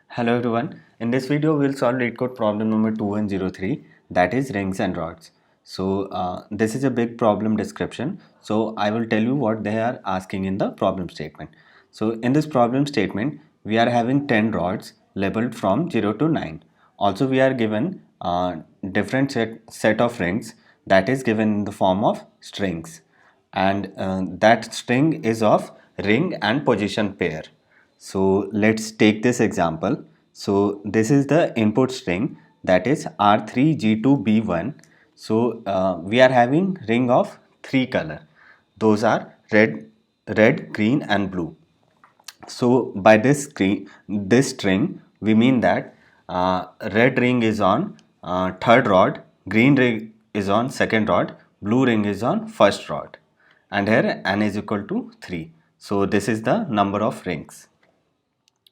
Hello everyone. In this video, we'll solve LeetCode problem number 2103, that is rings and rods. This is a big problem description. So I will tell you what they are asking in the problem statement. So in this problem statement, we are having 10 rods labeled from 0 to 9. Also, we are given different set of rings that is given in the form of strings, and that string is of ring and position pair. So let's take this example. So this is the input string, that is R3G2B1. So we are having ring of three color. Those are red, green and blue. So by this string, we mean that red ring is on third rod, green ring is on second rod, blue ring is on first rod, and here n is equal to 3. So this is the number of rings.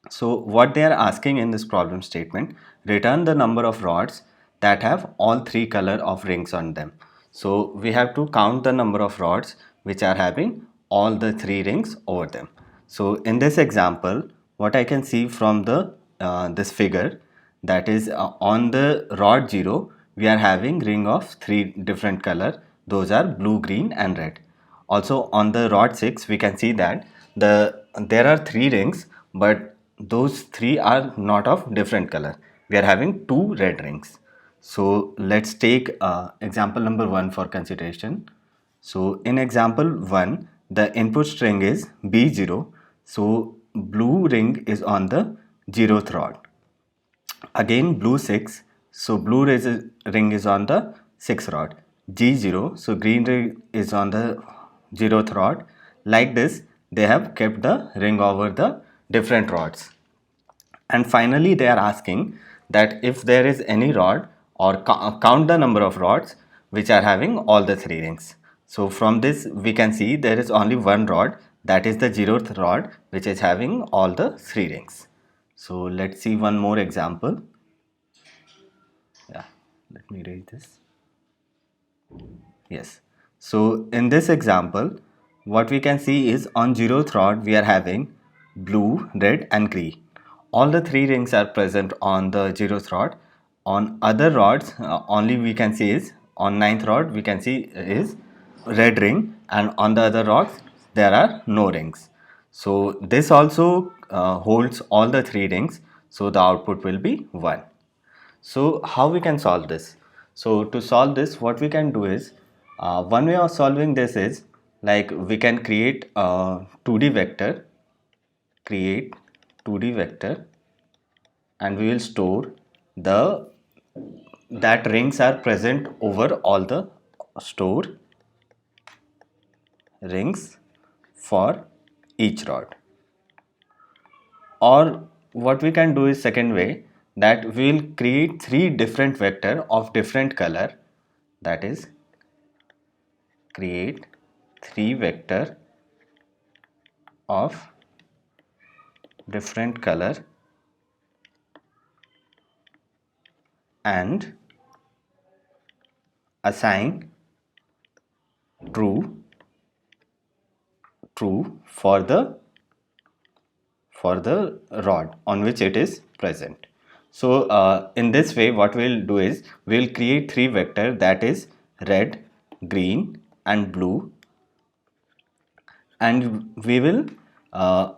So what they are asking in this problem statement, return the number of rods that have all three color of rings on them. So we have to count the number of rods which are having all the three rings over them. So in this example, what I can see from the this figure, that is on the rod 0, we are having ring of three different color. Those are blue, green and red. Also on the rod 6, we can see that there are three rings, but those three are not of different color. We are having two red rings. So let's take example number 1 for consideration. So in example 1, the input string is B0. So blue ring is on the 0th rod. Again blue 6. So ring is on the 6th rod. G0. So green ring is on the 0th rod. Like this, they have kept the ring over the different rods. And finally, they are asking that if there is any rod, or count the number of rods which are having all the three rings. So from this we can see there is only one rod, that is the 0th rod, which is having all the three rings. So let's see one more example. Yeah, let me read this. Yes. So in this example, what we can see is on 0th rod we are having blue, red and green. All the three rings are present on the 0th rod. On other rods, only we can see is on 9th rod we can see is red ring, and on the other rods there are no rings. So this also holds all the three rings. So the output will be 1. So how we can solve this? So to solve this, what we can do is, one way of solving this is, like, we can create a 2D vector, create 2D vector, and we will store the that rings are present over all the store rings for each rod. Or what we can do is second way, that we will create three different vector of different color, that is create three vector of different color and assign true for the rod on which it is present. So in this way what we'll do is we'll create three vector, that is red, green and blue, and we will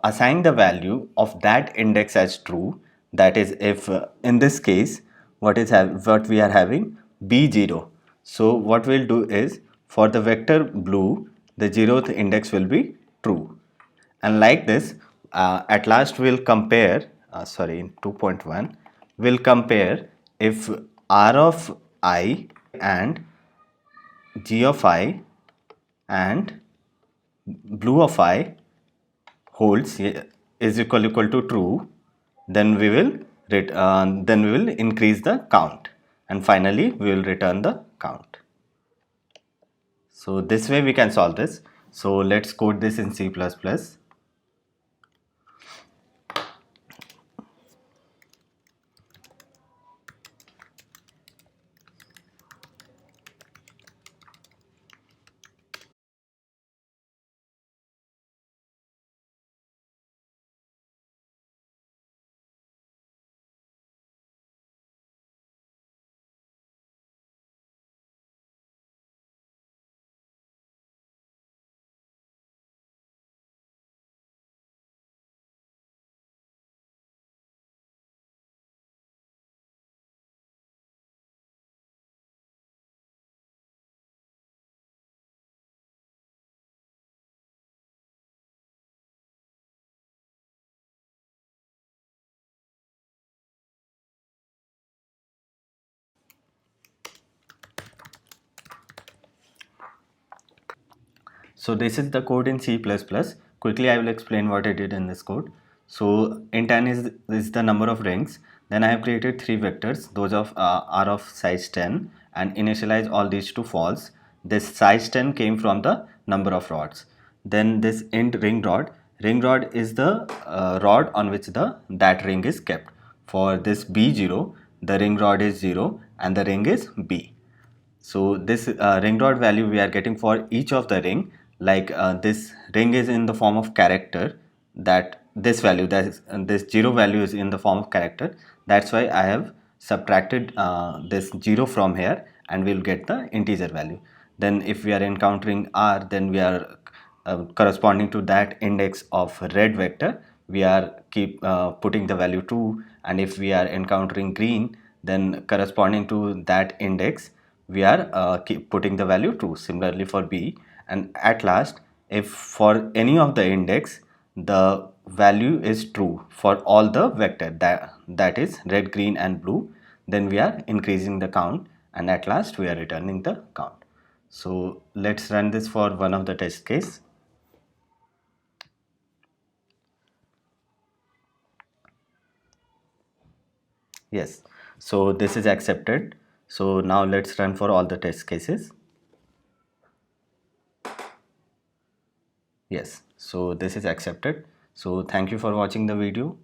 assign the value of that index as true. That is, if in this case what we are having b0. So what we'll do is, for the vector blue, the 0th index will be true, and like this at last we'll compare, sorry, in 2.1 we'll compare if r of I and g of I and blue of I holds is equal to true, then we will increase the count, and finally we will return the count. So this way we can solve this. So let's code this in C++. So this is the code in C++. Quickly I will explain what I did in this code. So int n is the number of rings. Then I have created three vectors. Those are of size 10 and initialize all these to false. This size 10 came from the number of rods. Then this int ring rod. Ring rod is the rod on which that ring is kept. For this B0, the ring rod is 0 and the ring is B. So this ring rod value we are getting for each of the ring, like this ring is in the form of character, that this value, that is, this 0 value is in the form of character. That's why I have subtracted this 0 from here and we'll get the integer value. Then if we are encountering R, then we are corresponding to that index of red vector, we are keep putting the value 2, and if we are encountering green, then corresponding to that index we are keep putting the value 2. Similarly for B, and at last if for any of the index the value is true for all the vector, that is red, green and blue, then we are increasing the count, and at last we are returning the count. So let's run this for one of the test case. Yes, so this is accepted. So now let's run for all the test cases. Yes, so this is accepted. So thank you for watching the video.